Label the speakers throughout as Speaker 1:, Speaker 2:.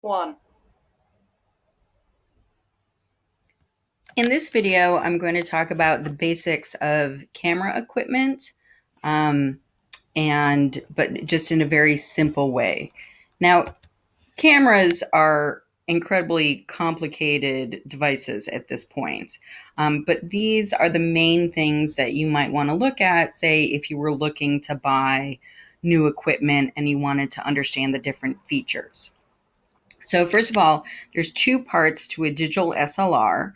Speaker 1: One.
Speaker 2: In this video, I'm going to talk about the basics of camera equipment, um, but just in a very simple way. Now, cameras are incredibly complicated devices at this point, but these are the main things that you might want to look at, say, if you were looking to buy new equipment and you wanted to understand the different features. So first of all, there's two parts to a digital SLR.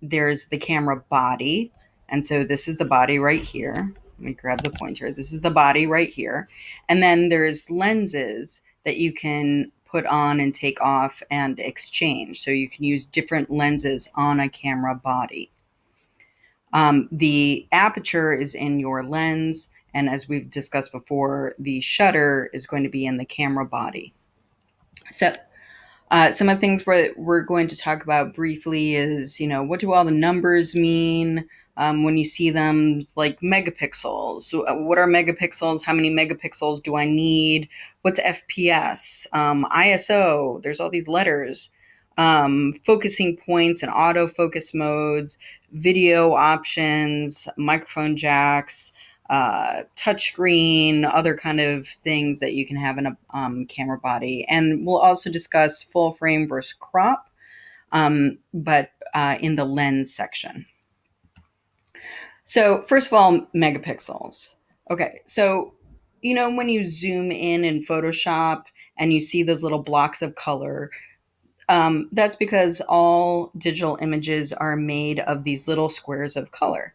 Speaker 2: There's the camera body, and so this is the body right here. Let me grab the pointer. This is the body right here, and then there's lenses that you can put on and take off and exchange. So you can use different lenses on a camera body. The aperture is in your lens, and as we've discussed before, the shutter is going to be in the camera body. So some of the things we're going to talk about briefly is, what do all the numbers mean when you see them, like megapixels? So, what are megapixels? How many megapixels do I need? What's FPS? ISO? There's all these letters. Focusing points and autofocus modes, video options, microphone jacks, touchscreen, other kind of things that you can have in a camera body. And we'll also discuss full frame versus crop, but in the lens section. So, first of all, megapixels. Okay, so when you zoom in Photoshop and you see those little blocks of color, that's because all digital images are made of these little squares of color,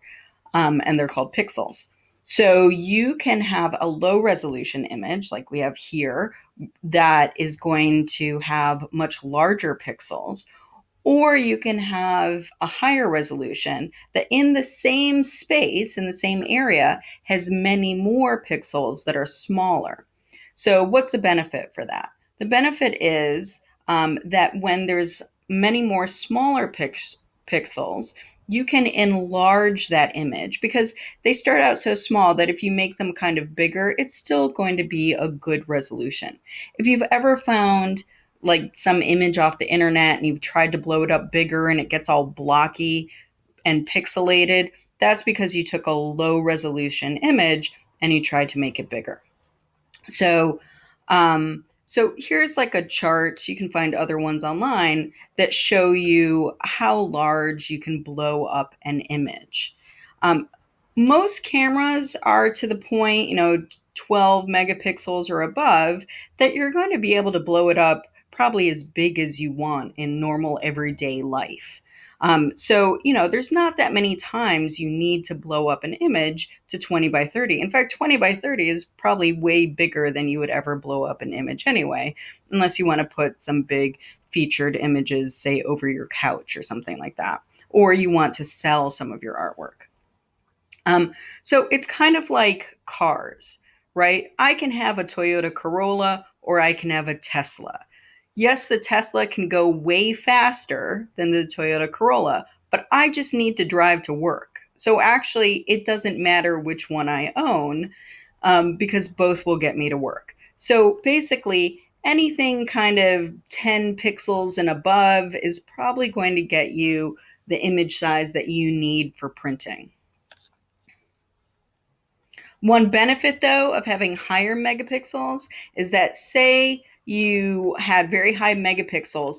Speaker 2: and they're called pixels. So you can have a low resolution image like we have here that is going to have much larger pixels, or you can have a higher resolution that in the same space, in the same area, has many more pixels that are smaller. So, what's the benefit for that? The benefit is that when there's many more smaller pixels, you can enlarge that image because they start out so small that if you make them kind of bigger, it's still going to be a good resolution. If you've ever found like some image off the internet and you've tried to blow it up bigger and it gets all blocky and pixelated, that's because you took a low resolution image and you tried to make it bigger. So, so here's like a chart. You can find other ones online that show you how large you can blow up an image. Um, Most cameras are to the point, 12 megapixels or above, that you're going to be able to blow it up probably as big as you want in normal everyday life. So, there's not that many times you need to blow up an image to 20 by 30. In fact, 20 by 30 is probably way bigger than you would ever blow up an image anyway, unless you want to put some big featured images, say, over your couch or something like that, or you want to sell some of your artwork. So it's kind of like cars, right? I can have a Toyota Corolla or I can have a Tesla. Yes, the Tesla can go way faster than the Toyota Corolla, but I just need to drive to work. So actually, it doesn't matter which one I own, because both will get me to work. So basically, anything kind of 10 pixels and above is probably going to get you the image size that you need for printing. One benefit, though, of having higher megapixels is that, say, you had very high megapixels,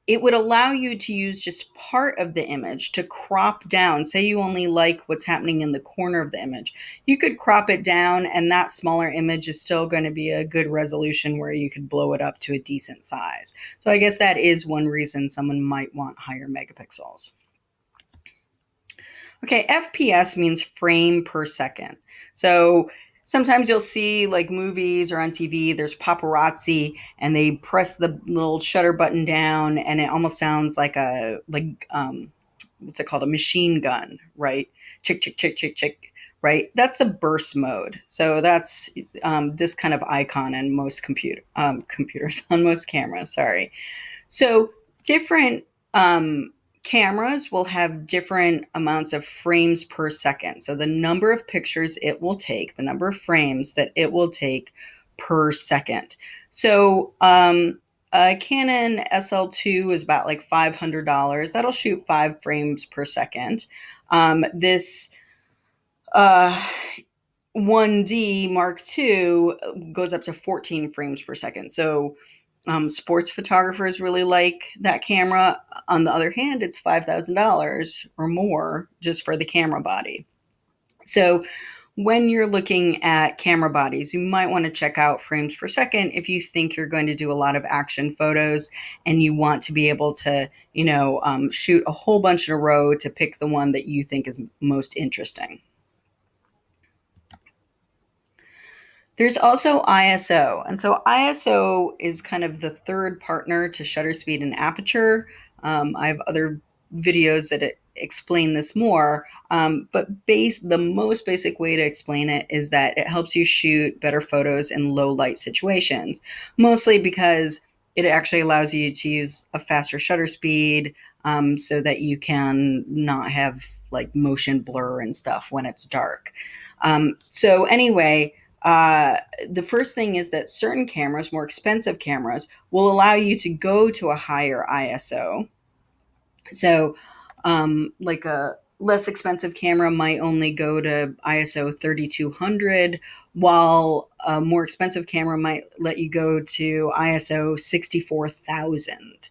Speaker 2: it would allow you to use just part of the image to crop down. Say you only like what's happening in the corner of the image. You could crop it down, and that smaller image is still going to be a good resolution where you could blow it up to a decent size. So I guess that is one reason someone might want higher megapixels. Okay, FPS means frame per second. So sometimes you'll see like movies or on TV, there's paparazzi and they press the little shutter button down and it almost sounds like what's it called? A machine gun, right? Chick, chick, chick, chick, chick, right? That's the burst mode. So that's this kind of icon in most computers, on most cameras, sorry. So different cameras will have different amounts of frames per second. So the number of pictures it will take, the number of frames that it will take per second. So A Canon SL2 is about like $500. That'll shoot 5 frames per second. This uh, 1D Mark II goes up to 14 frames per second. So sports photographers really like that camera. On the other hand, it's $5,000 or more just for the camera body. So when you're looking at camera bodies, you might want to check out frames per second if you think you're going to do a lot of action photos and you want to be able to, shoot a whole bunch in a row to pick the one that you think is most interesting. There's also ISO. And so ISO is kind of the third partner to shutter speed and aperture. I have other videos that explain this more. But the most basic way to explain it is that it helps you shoot better photos in low light situations, mostly because it actually allows you to use a faster shutter speed, so that you can not have like motion blur and stuff when it's dark. So anyway, uh, the first thing is that certain cameras, more expensive cameras, will allow you to go to a higher ISO. So, like a less expensive camera might only go to ISO 3200, while a more expensive camera might let you go to ISO 64,000.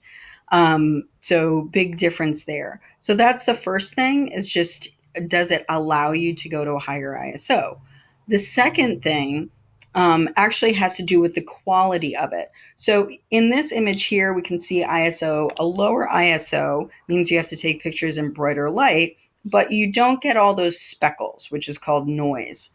Speaker 2: So big difference there. So that's the first thing, is just, does it allow you to go to a higher ISO? The second thing actually has to do with the quality of it. So in this image here, we can see ISO. A lower ISO means you have to take pictures in brighter light, but you don't get all those speckles, which is called noise.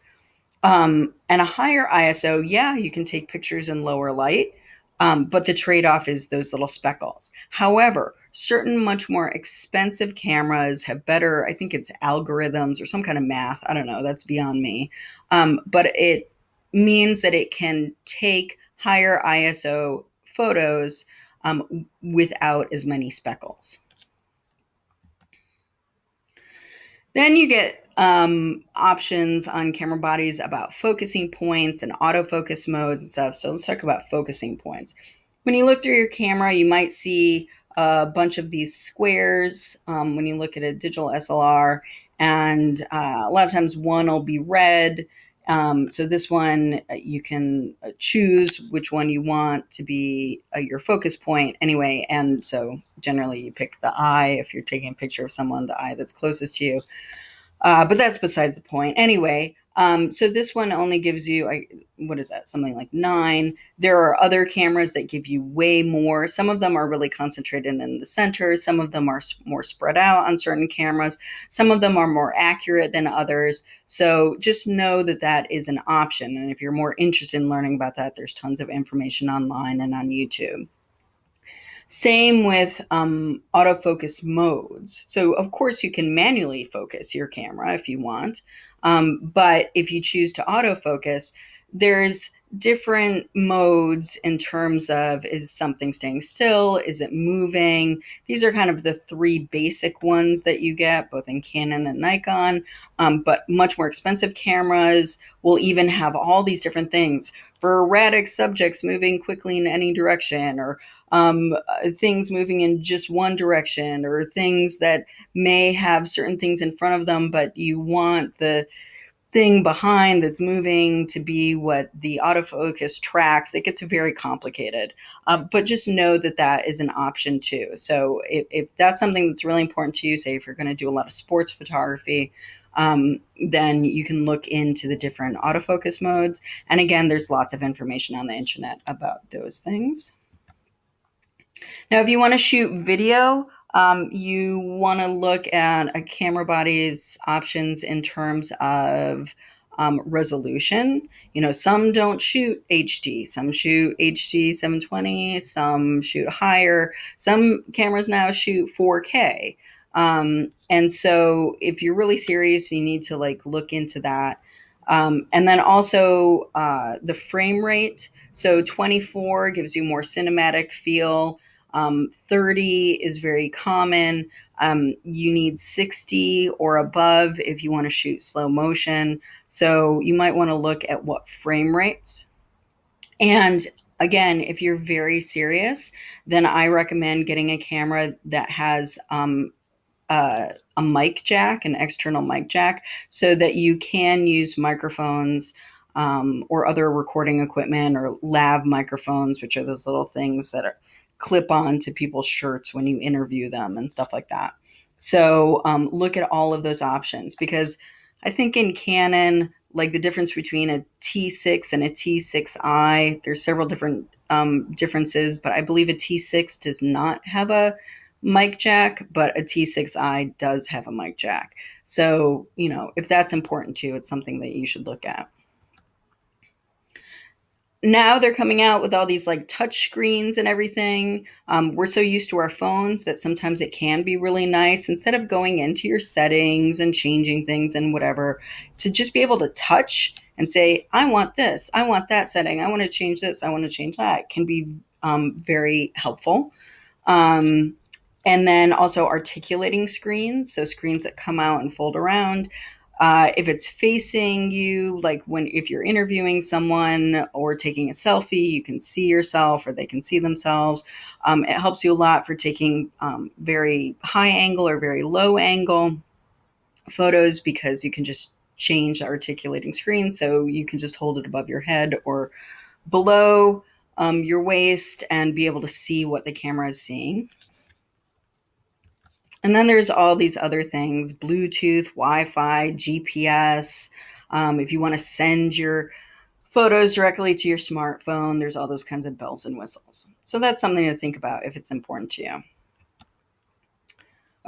Speaker 2: And a higher ISO, yeah, you can take pictures in lower light, but the trade-off is those little speckles. However, certain much more expensive cameras have better, I think it's algorithms or some kind of math. I don't know, that's beyond me. But it means that it can take higher ISO photos without as many speckles. Then you get options on camera bodies about focusing points and autofocus modes and stuff. So let's talk about focusing points. When you look through your camera, you might see a bunch of these squares when you look at a digital SLR, and a lot of times one will be red. So this one, you can choose which one you want to be your focus point anyway. And so generally you pick the eye if you're taking a picture of someone, the eye that's closest to you. But that's besides the point. Anyway, so this one only gives you, what is that, something like 9. There are other cameras that give you way more. Some of them are really concentrated in the center. Some of them are more spread out on certain cameras. Some of them are more accurate than others. So just know that that is an option. And if you're more interested in learning about that, there's tons of information online and on YouTube. Same with autofocus modes. So, of course, you can manually focus your camera if you want. But if you choose to autofocus, there's different modes in terms of, is something staying still? Is it moving? These are kind of the 3 basic ones that you get both in Canon and Nikon. But much more expensive cameras will even have all these different things for erratic subjects moving quickly in any direction, or things moving in just one direction, or things that may have certain things in front of them, but you want the thing behind that's moving to be what the autofocus tracks. It gets very complicated. But just know that that is an option too. So if that's something that's really important to you, say if you're going to do a lot of sports photography, then you can look into the different autofocus modes. And again, there's lots of information on the internet about those things. Now, if you want to shoot video, you want to look at a camera body's options in terms of resolution. Some don't shoot HD, some shoot HD 720, some shoot higher. Some cameras now shoot 4K. And so if you're really serious, you need to look into that. And then also the frame rate. So 24 gives you more cinematic feel. 30 is very common. You need 60 or above if you want to shoot slow motion. So you might want to look at what frame rates. And Again, if you're very serious, then I recommend getting a camera that has a mic jack, an external mic jack, so that you can use microphones or other recording equipment or lav microphones, which are those little things that are clip on to people's shirts when you interview them and stuff like that. So look at all of those options because I think in Canon, like the difference between a T6 and a T6i, there's several different differences, but I believe a T6 does not have a mic jack, but a T6i does have a mic jack. So, if that's important to you, it's something that you should look at. Now they're coming out with all these like touch screens and everything. We're so used to our phones that sometimes it can be really nice instead of going into your settings and changing things and whatever, to just be able to touch and say, I want this, I want that setting, I want to change this, I want to change that, can be very helpful. Um, and then also articulating screens, so screens that come out and fold around. If it's facing you, like if you're interviewing someone or taking a selfie, you can see yourself or they can see themselves. It helps you a lot for taking very high angle or very low angle photos because you can just change the articulating screen. So you can just hold it above your head or below your waist and be able to see what the camera is seeing. And then there's all these other things, Bluetooth, Wi-Fi, GPS. If you want to send your photos directly to your smartphone, there's all those kinds of bells and whistles. So that's something to think about if it's important to you.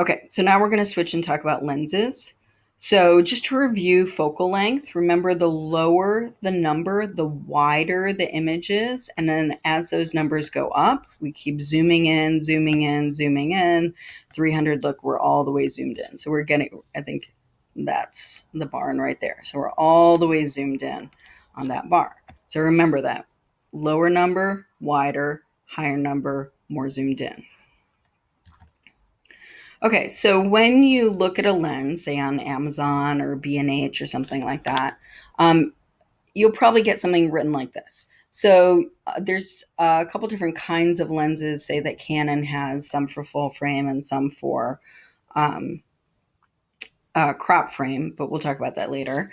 Speaker 2: Okay, so now we're going to switch and talk about lenses. So just to review focal length, remember the lower the number, the wider the image is. And then as those numbers go up, we keep zooming in, zooming in, zooming in. 300, look, we're all the way zoomed in. So we're getting, I think that's the barn right there. So we're all the way zoomed in on that bar. So remember that. Lower number, wider, higher number, more zoomed in. Okay, so when you look at a lens, say on Amazon or B&H or something like that, you'll probably get something written like this. So there's a couple different kinds of lenses, say that Canon has, some for full frame and some for um, crop frame, but we'll talk about that later.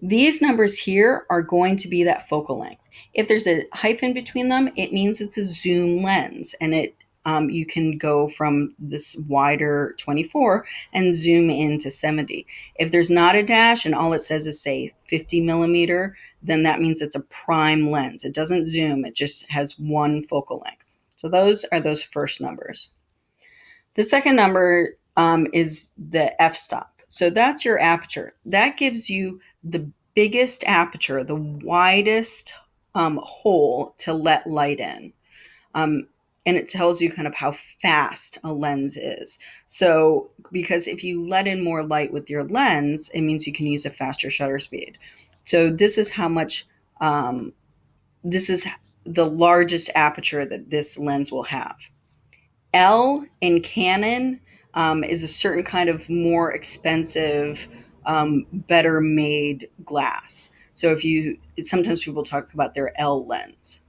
Speaker 2: These numbers here are going to be that focal length. If there's a hyphen between them, it means it's a zoom lens, and you can go from this wider 24 and zoom into 70. If there's not a dash and all it says is say 50 millimeter, then that means it's a prime lens. It doesn't zoom, it just has one focal length. So those are those first numbers. The second number is the f-stop. So that's your aperture. That gives you the biggest aperture, the widest hole to let light in. And it tells you kind of how fast a lens is. So, because if you let in more light with your lens, it means you can use a faster shutter speed. So this is how much, this is the largest aperture that this lens will have. L in Canon is a certain kind of more expensive, better made glass. So sometimes people talk about their L lens.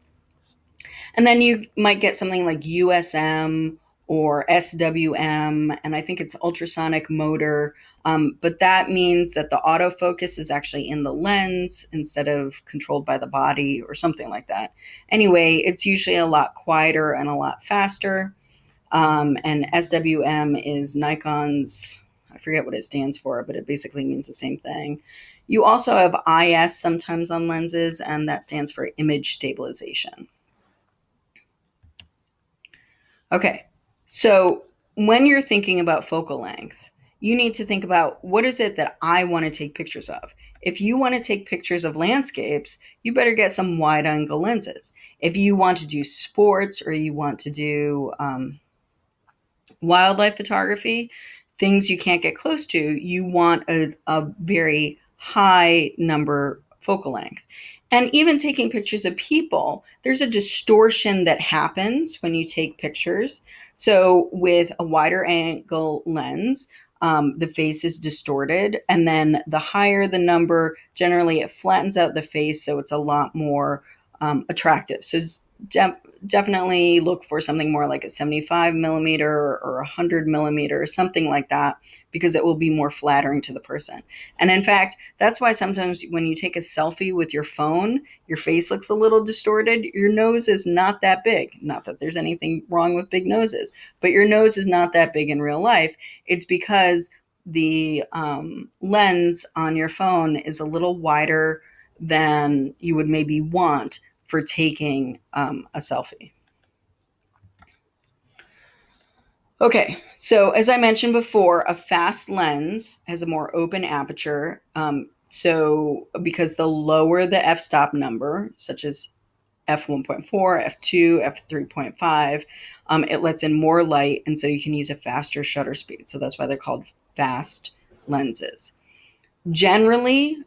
Speaker 2: And then you might get something like USM or SWM, and I think it's ultrasonic motor. But that means that the autofocus is actually in the lens instead of controlled by the body or something like that. Anyway, it's usually a lot quieter and a lot faster. And SWM is Nikon's, I forget what it stands for, but it basically means the same thing. You also have IS sometimes on lenses, and that stands for image stabilization. Okay, so when you're thinking about focal length, you need to think about what is it that I want to take pictures of. If you want to take pictures of landscapes, you better get some wide angle lenses. If you want to do sports or you want to do wildlife photography, things you can't get close to, you want a very high number focal length. And even taking pictures of people, there's a distortion that happens when you take pictures. So with a wider angle lens, the face is distorted. And then the higher the number, generally it flattens out the face. So it's a lot more attractive. So definitely look for something more like a 75 millimeter or 100 millimeter or something like that, because it will be more flattering to the person. And in fact, that's why sometimes when you take a selfie with your phone, your face looks a little distorted. Your nose is not that big. Not that there's anything wrong with big noses, but your nose is not that big in real life. It's because the lens on your phone is a little wider than you would maybe want for taking a selfie. Okay, so as I mentioned before, a fast lens has a more open aperture. So because the lower the f-stop number, such as f1.4, f2, f3.5, it lets in more light, and so you can use a faster shutter speed. So that's why they're called fast lenses. Generally,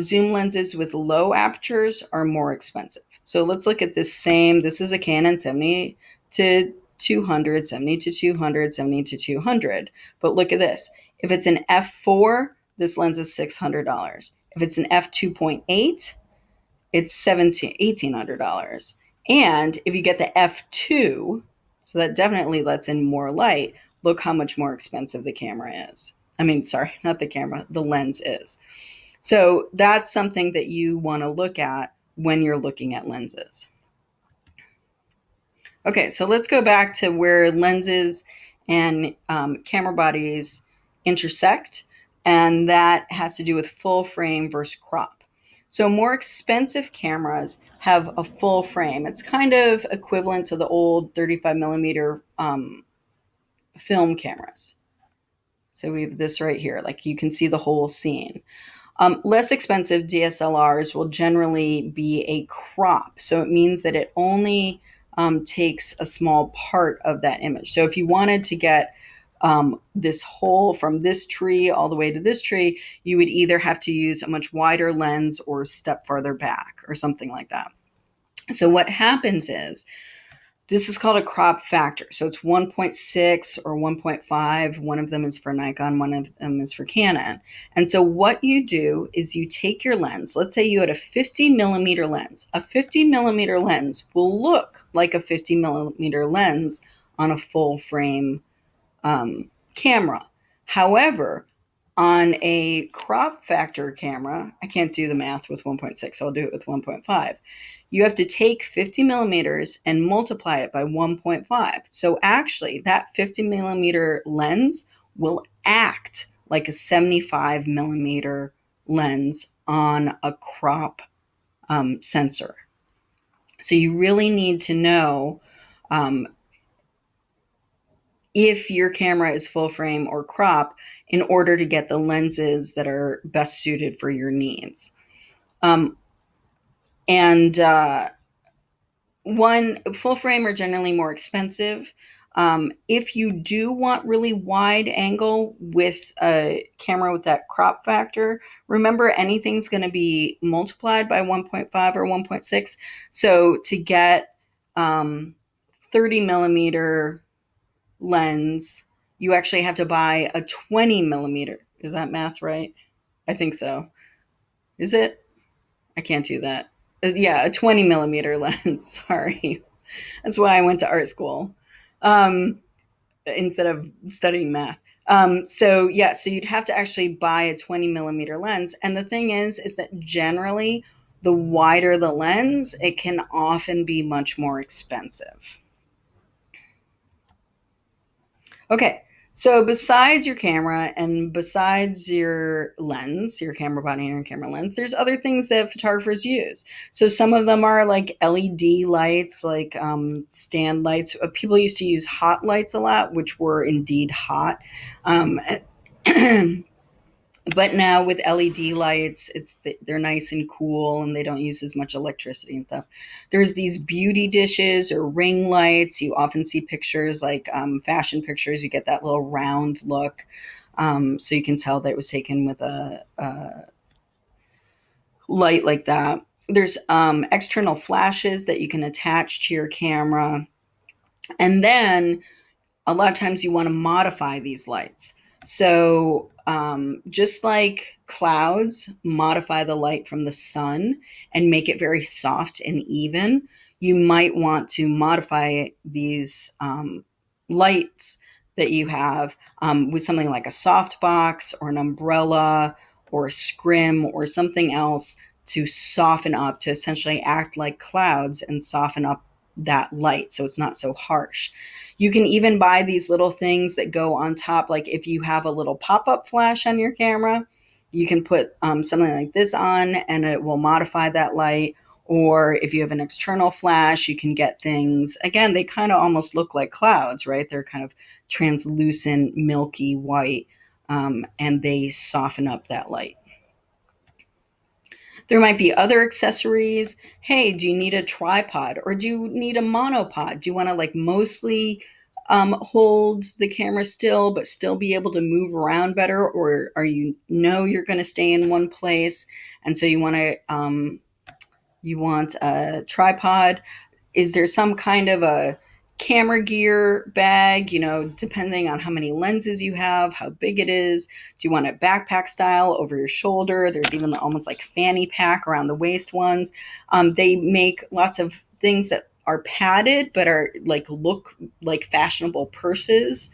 Speaker 2: zoom lenses with low apertures are more expensive. So let's look at this same. This is a Canon 70 to 200, 70 to 200, 70 to 200. But look at this. If it's an f4, this lens is $600. If it's an f2.8, it's $1,800. And if you get the f2, so that definitely lets in more light, look how much more expensive the camera is. I mean, sorry, not the camera, the lens is. So that's something that you want to look at when you're looking at lenses. Okay, so let's go back to where lenses and camera bodies intersect, and that has to do with full frame versus crop. So more expensive cameras have a full frame. It's kind of equivalent to the old 35 millimeter film cameras. So we have this right here, like you can see the whole scene. Less expensive DSLRs will generally be a crop. So it means that it only takes a small part of that image. So if you wanted to get this whole from this tree all the way to this tree, you would either have to use a much wider lens or step farther back or something like that. So what happens is, this is called a crop factor. So it's 1.6 or 1.5. One of them is for Nikon, one of them is for Canon. And so what you do is you take your lens. Let's say you had a 50 millimeter lens. A 50 millimeter lens will look like a 50 millimeter lens on a full frame camera. However, on a crop factor camera, I can't do the math with 1.6, so I'll do it with 1.5. You have to take 50 millimeters and multiply it by 1.5. So actually, that 50 millimeter lens will act like a 75 millimeter lens on a crop sensor. So you really need to know if your camera is full frame or crop in order to get the lenses that are best suited for your needs. And One, full frame are generally more expensive. If you do want really wide angle with a camera with that crop factor, remember anything's going to be multiplied by 1.5 or 1.6. So to get 30 millimeter lens, you actually have to buy a 20 millimeter. Is that math right? I think so. Is it? I can't do that. Yeah, a 20 millimeter lens. Sorry. That's why I went to art school instead of studying math. So you'd have to actually buy a 20 millimeter lens. And the thing is that generally, the wider the lens, it can often be much more expensive. Okay, so besides your camera and besides your lens, your camera body and your camera lens, there's other things that photographers use. So some of them are like LED lights, like stand lights. People used to use hot lights a lot, which were indeed hot. Um, but now with LED lights, they're nice and cool, and they don't use as much electricity and stuff. There's these beauty dishes or ring lights. You often see pictures like fashion pictures. You get that little round look, so you can tell that it was taken with a light like that. There's external flashes that you can attach to your camera, and then a lot of times you want to modify these lights. So just like clouds modify the light from the sun and make it very soft and even, you might want to modify these lights that you have with something like a softbox or an umbrella or a scrim or something else to soften up, to essentially act like clouds and soften up that light so it's not so harsh. You can even buy these little things that go on top, like if you have a little pop-up flash on your camera, you can put something like this on and it will modify that light. Or if you have an external flash, you can get things, again, they kind of almost look like clouds, right? They're kind of translucent, milky white, and they soften up that light. There might be other accessories. Hey, do you need a tripod or do you need a monopod? Do you want to like mostly hold the camera still but still be able to move around better? Or are you know you're going to stay in one place and so you want a tripod? Is there some kind of a camera gear bag, depending on how many lenses you have, how big it is? Do you want it backpack style over your shoulder? There's even almost like fanny pack around the waist ones. They make lots of things that are padded but are like look like fashionable purses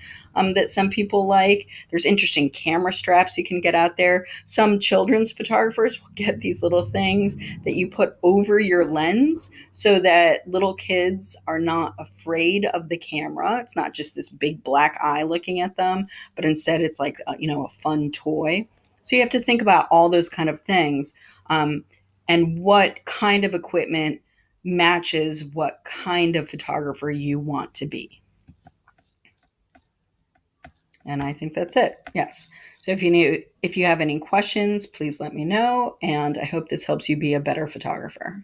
Speaker 2: that some people like. There's interesting camera straps you can get out there. Some children's photographers will get these little things that you put over your lens so that little kids are not afraid of the camera. It's not just this big black eye looking at them, but instead it's like a fun toy. So you have to think about all those kind of things, and what kind of equipment matches what kind of photographer you want to be. And I think that's it. Yes. So if you have any questions, please let me know. And I hope this helps you be a better photographer.